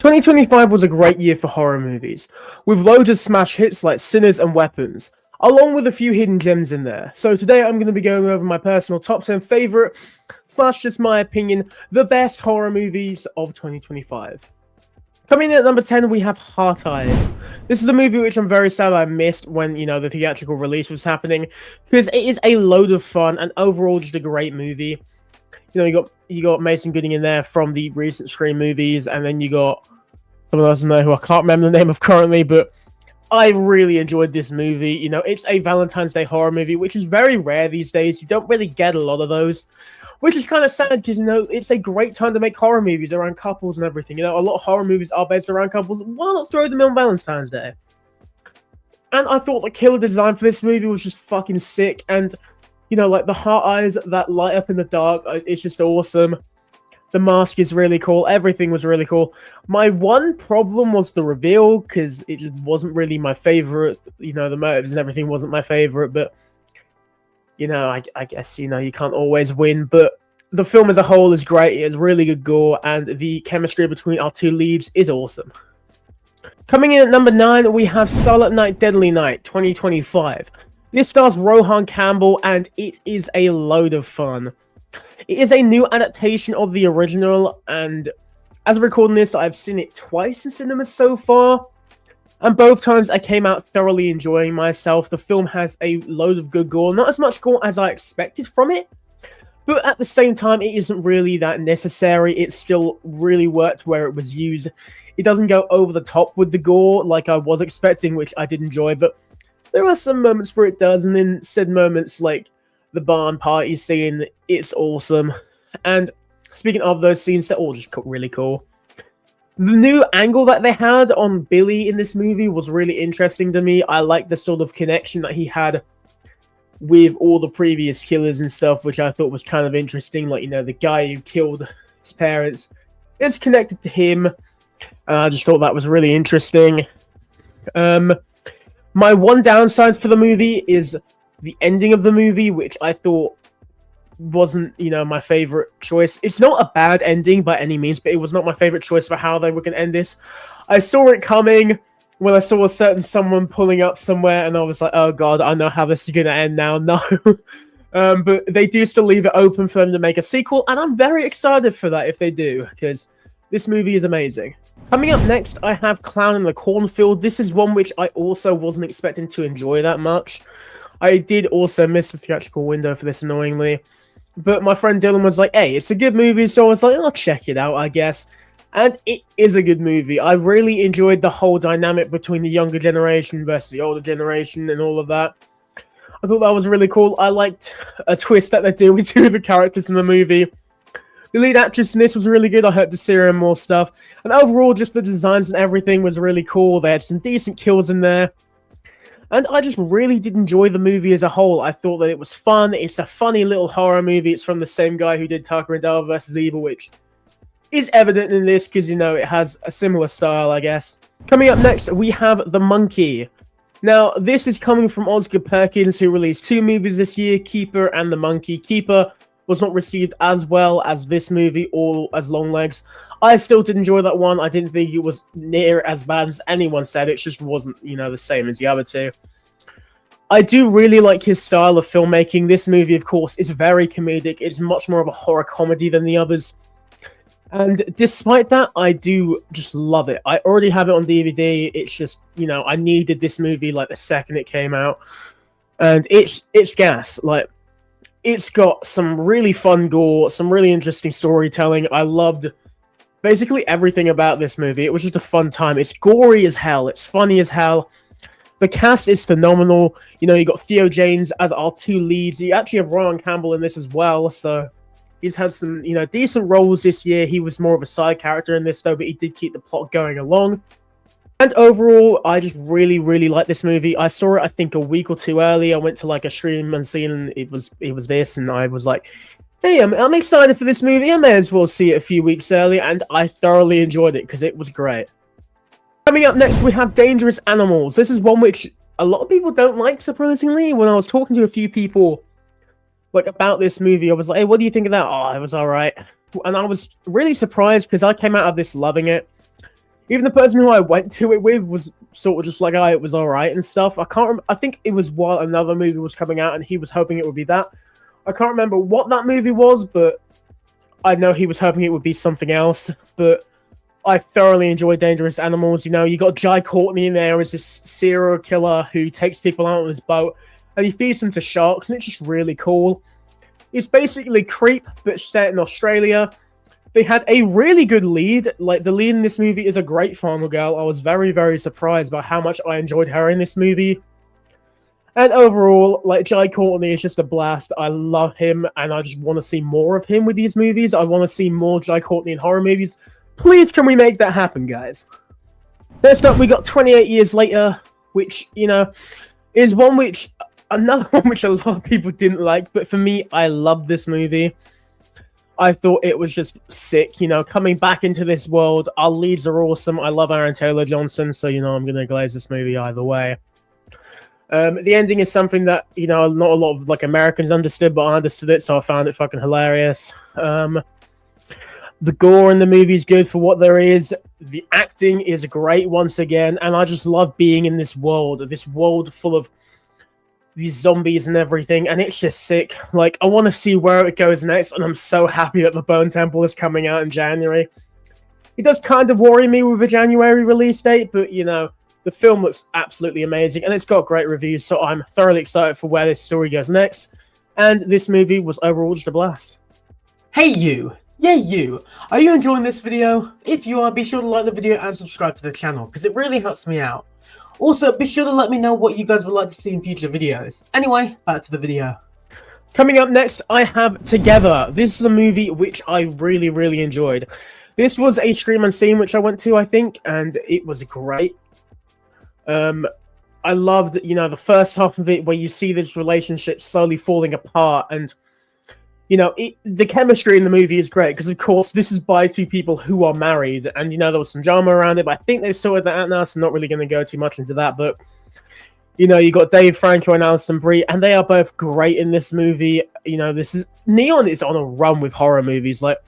2025 was a great year for horror movies, with loads of smash hits like Sinners and Weapons, along with a few hidden gems in there. So today I'm going to be going over my personal top 10 favorite, / just my opinion, the best horror movies of 2025. Coming in at number 10, we have Hearteyes. This is a movie which I'm very sad I missed when, the theatrical release was happening, because it is a load of fun and overall just a great movie. You got Mason Gooding in there from the recent Scream movies, and then you got someone else in there who I can't remember the name of currently, but I really enjoyed this movie. It's a Valentine's Day horror movie, which is very rare these days. You don't really get a lot of those, which is kind of sad because, it's a great time to make horror movies around couples and everything. A lot of horror movies are based around couples. Why not throw them in on Valentine's Day? And I thought the killer design for this movie was just fucking sick, and like the heart eyes that light up in the dark, it's just awesome. The mask is really cool. Everything was really cool. My one problem was the reveal, because it just wasn't really my favorite. The motives and everything wasn't my favorite, but I guess you can't always win. But the film as a whole is great. It has really good gore, and the chemistry between our two leads is awesome. Coming in at number 9, we have Silent Night, Deadly Night 2025. This stars Rohan Campbell, and it is a load of fun. It is a new adaptation of the original, and as of recording this, I've seen it twice in cinemas so far, and both times I came out thoroughly enjoying myself. The film has a load of good gore, not as much gore as I expected from it, but at the same time, it isn't really that necessary. It still really worked where it was used. It doesn't go over the top with the gore like I was expecting, which I did enjoy, but there are some moments where it does, and in said moments, like the barn party scene, it's awesome. And speaking of those scenes, they're all just really cool. The new angle that they had on Billy in this movie was really interesting to me. I like the sort of connection that he had with all the previous killers and stuff, which I thought was kind of interesting. Like, the guy who killed his parents is connected to him. I just thought that was really interesting. My one downside for the movie is the ending of the movie, which I thought wasn't, my favorite choice. It's not a bad ending by any means, but it was not my favorite choice for how they were going to end this. I saw it coming when I saw a certain someone pulling up somewhere, and I was like, oh god, I know how this is going to end now. No. But they do still leave it open for them to make a sequel, and I'm very excited for that if they do, because this movie is amazing. Coming up next, I have Clown in the Cornfield. This is one which I also wasn't expecting to enjoy that much. I did also miss the theatrical window for this, annoyingly. But my friend Dylan was like, hey, it's a good movie, so I was like, I'll check it out, I guess. And it is a good movie. I really enjoyed the whole dynamic between the younger generation versus the older generation and all of that. I thought that was really cool. I liked a twist that they did with two of the characters in the movie. The lead actress in this was really good. I hope to see her in more stuff. And overall, just the designs and everything was really cool. They had some decent kills in there. And I just really did enjoy the movie as a whole. I thought that it was fun. It's a funny little horror movie. It's from the same guy who did Tucker and Dale vs. Evil, which is evident in this because, it has a similar style, I guess. Coming up next, we have The Monkey. Now, this is coming from Oscar Perkins, who released 2 movies this year, Keeper and The Monkey. Keeper was not received as well as this movie or as Longlegs. I still did enjoy that one. I didn't think it was near as bad as anyone said. It just wasn't, the same as the other two. I do really like his style of filmmaking. This movie, of course, is very comedic. It's much more of a horror comedy than the others. And despite that, I do just love it. I already have it on DVD. It's just, I needed this movie like the second it came out. And it's gas. Like, it's got some really fun gore, some really interesting storytelling. I loved basically everything about this movie. It was just a fun time. It's gory as hell. It's funny as hell. The cast is phenomenal. You got Theo James as our 2 leads. You actually have Rohan Campbell in this as well. So he's had some, decent roles this year. He was more of a side character in this, though, but he did keep the plot going along. And overall, I just really, really like this movie. I saw it, I think, a week or 2 early. I went to a stream and seen it was this, and I was like, hey, I'm excited for this movie. I may as well see it a few weeks early, and I thoroughly enjoyed it because it was great. Coming up next, we have Dangerous Animals. This is one which a lot of people don't like, surprisingly. When I was talking to a few people about this movie, I was like, hey, what do you think of that? Oh, it was alright. And I was really surprised because I came out of this loving it. Even the person who I went to it with was sort of just like, "Oh, it was all right" and stuff. I think it was while another movie was coming out, and he was hoping it would be that. I can't remember what that movie was, but I know he was hoping it would be something else. But I thoroughly enjoyed Dangerous Animals. You know, you got Jai Courtney in there as this serial killer who takes people out on his boat, and he feeds them to sharks, and it's just really cool. It's basically Creep, but set in Australia. They had a really good lead. Like, the lead in this movie is a great final girl. I was very, very surprised by how much I enjoyed her in this movie. And overall, like, Jai Courtney is just a blast. I love him, and I just want to see more of him with these movies. I want to see more Jai Courtney in horror movies. Please, can we make that happen, guys? Next up, we got 28 Years Later, which, you know, is another one which a lot of people didn't like, but for me, I loved this movie. I thought it was just sick, you know, coming back into this world. Our leads are awesome. I love Aaron Taylor-Johnson, so, you know, I'm going to glaze this movie either way. The ending is something that, you know, not a lot of, like, Americans understood, but I understood it, so I found it fucking hilarious. The gore in the movie is good for what there is. The acting is great once again, and I just love being in this world full of these zombies and everything, and it's just sick. Like, I want to see where it goes next, and I'm so happy that The Bone Temple is coming out in January. It does kind of worry me with a January release date, but, you know, the film looks absolutely amazing, and it's got great reviews, so I'm thoroughly excited for where this story goes next, and this movie was overall just a blast. Hey you! Yeah, you! Are you enjoying this video? If you are, be sure to like the video and subscribe to the channel, because it really helps me out. Also, be sure to let me know what you guys would like to see in future videos. Anyway, back to the video. Coming up next, I have Together. This is a movie which I really, really enjoyed. This was a Scream Unseen which I went to, I think, and it was great. I loved, you know, the first half of it where you see this relationship slowly falling apart, and, you know, the chemistry in the movie is great, because, of course, this is by two people who are married, and, you know, there was some drama around it, but I think they've sorted that out now, so I'm not really going to go too much into that, but, you know, you got Dave Franco and Alison Brie, and they are both great in this movie. You know, Neon is on a run with horror movies. Like,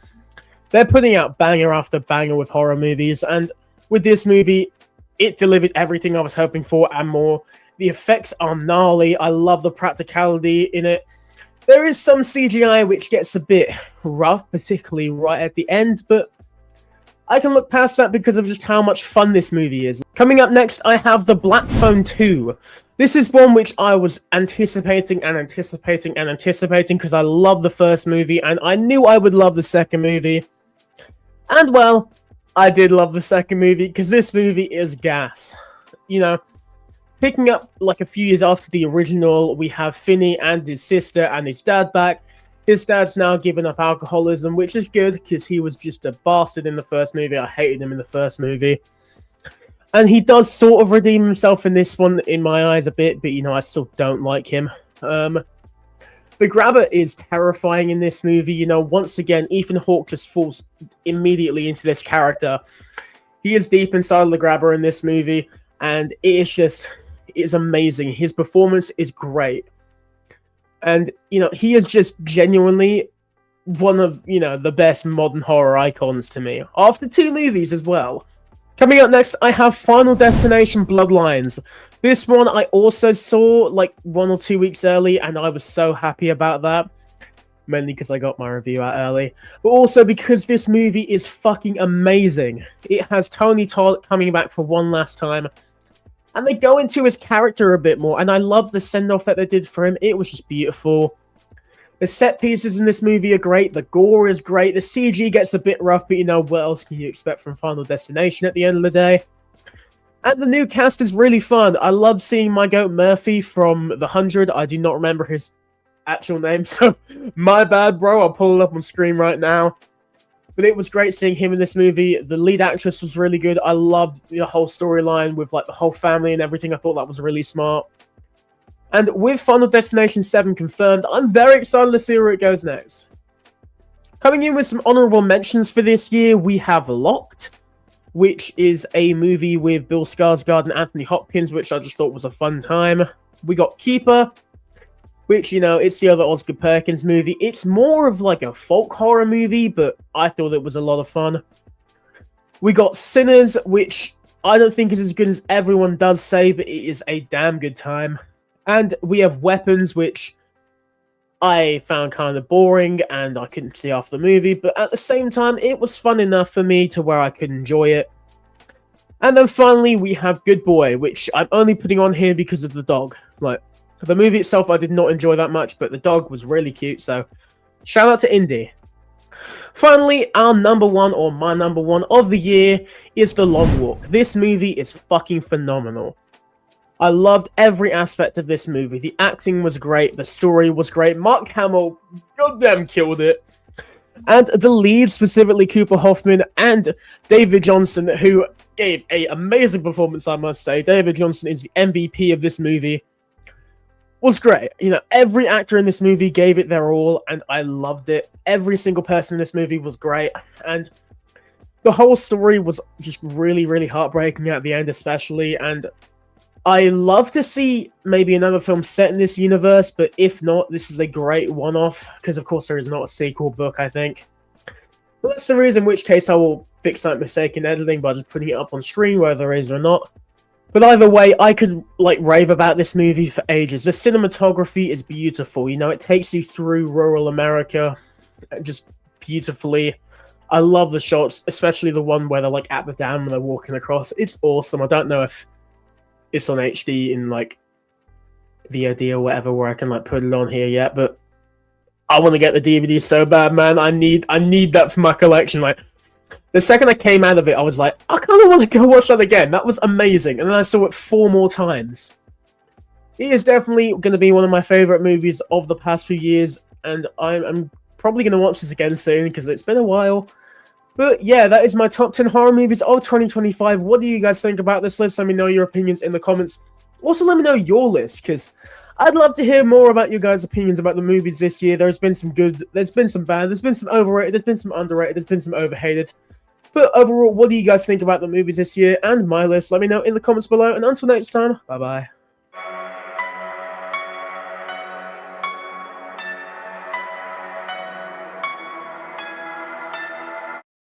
they're putting out banger after banger with horror movies, and with this movie, it delivered everything I was hoping for and more. The effects are gnarly. I love the practicality in it. There is some CGI which gets a bit rough, particularly right at the end, but I can look past that because of just how much fun this movie is. Coming up next, I have The Black Phone 2. This is one which I was anticipating because I love the first movie, and I knew I would love the second movie. And, well, I did love the second movie, because this movie is gas. You know, picking up, like, a few years after the original, we have Finney and his sister and his dad back. His dad's now given up alcoholism, which is good, because he was just a bastard in the first movie. I hated him in the first movie. And he does sort of redeem himself in this one, in my eyes, a bit, but, you know, I still don't like him. The Grabber is terrifying in this movie. You know, once again, Ethan Hawke just falls immediately into this character. He is deep inside of the Grabber in this movie, and it's amazing. His performance is great. And, you know, he is just genuinely one of, you know, the best modern horror icons to me. After 2 movies as well. Coming up next, I have Final Destination Bloodlines. This one I also saw like 1 or 2 weeks early, and I was so happy about that. Mainly because I got my review out early, but also because this movie is fucking amazing. It has Tony Todd coming back for one last time, and they go into his character a bit more, and I love the send-off that they did for him. It was just beautiful. The set pieces in this movie are great. The gore is great. The CG gets a bit rough, but you know, what else can you expect from Final Destination at the end of the day? And the new cast is really fun. I love seeing my goat Murphy from The 100. I do not remember his actual name, so my bad, bro. I'll pull it up on screen right now. But it was great seeing him in this movie. The lead actress was really good. I loved the whole storyline with like the whole family and everything. I thought that was really smart. And with Final Destination 7 confirmed, I'm very excited to see where it goes next. Coming in with some honourable mentions for this year, we have Locked, which is a movie with Bill Skarsgård and Anthony Hopkins, which I just thought was a fun time. We got Keeper, which, you know, it's the other Oscar Perkins movie. It's more of like a folk horror movie, but I thought it was a lot of fun. We got Sinners, which I don't think is as good as everyone does say, but it is a damn good time. And we have Weapons, which I found kind of boring and I couldn't see after the movie, but at the same time, it was fun enough for me to where I could enjoy it. And then finally, we have Good Boy, which I'm only putting on here because of the dog. Like, the movie itself, I did not enjoy that much, but the dog was really cute, so shout out to Indy. Finally, our number one, or my number one of the year, is The Long Walk. This movie is fucking phenomenal. I loved every aspect of this movie. The acting was great, the story was great, Mark Hamill goddamn killed it. And the lead, specifically Cooper Hoffman and David Johnson, who gave an amazing performance, I must say. David Johnson is the MVP of this movie. Was great. You know, every actor in this movie gave it their all, and I loved it. Every single person in this movie was great, and the whole story was just really, really heartbreaking at the end, especially, and I love to see maybe another film set in this universe, but if not, this is a great one-off, because of course there is not a sequel book, I think. But that's the reason, in which case I will fix that mistake in editing by just putting it up on screen, whether there is or not. But either way, I could, like, rave about this movie for ages. The cinematography is beautiful, you know, it takes you through rural America just beautifully. I love the shots, especially the one where they're, like, at the dam and they're walking across. It's awesome. I don't know if it's on HD in, like, VOD or whatever, where I can, like, put it on here yet, but I want to get the DVD so bad, man. I need that for my collection. Like, the second I came out of it, I was like, I kind of want to go watch that again. That was amazing. And then I saw it 4 more times. It is definitely going to be one of my favorite movies of the past few years, and I'm probably going to watch this again soon because it's been a while. But yeah, that is my top 10 horror movies of 2025. What do you guys think about this list? Let me know your opinions in the comments. Also, let me know your list, because I'd love to hear more about you guys' opinions about the movies this year. There's been some good, there's been some bad, there's been some overrated, there's been some underrated, there's been some overhated. But overall, what do you guys think about the movies this year and my list? Let me know in the comments below. And until next time, bye-bye.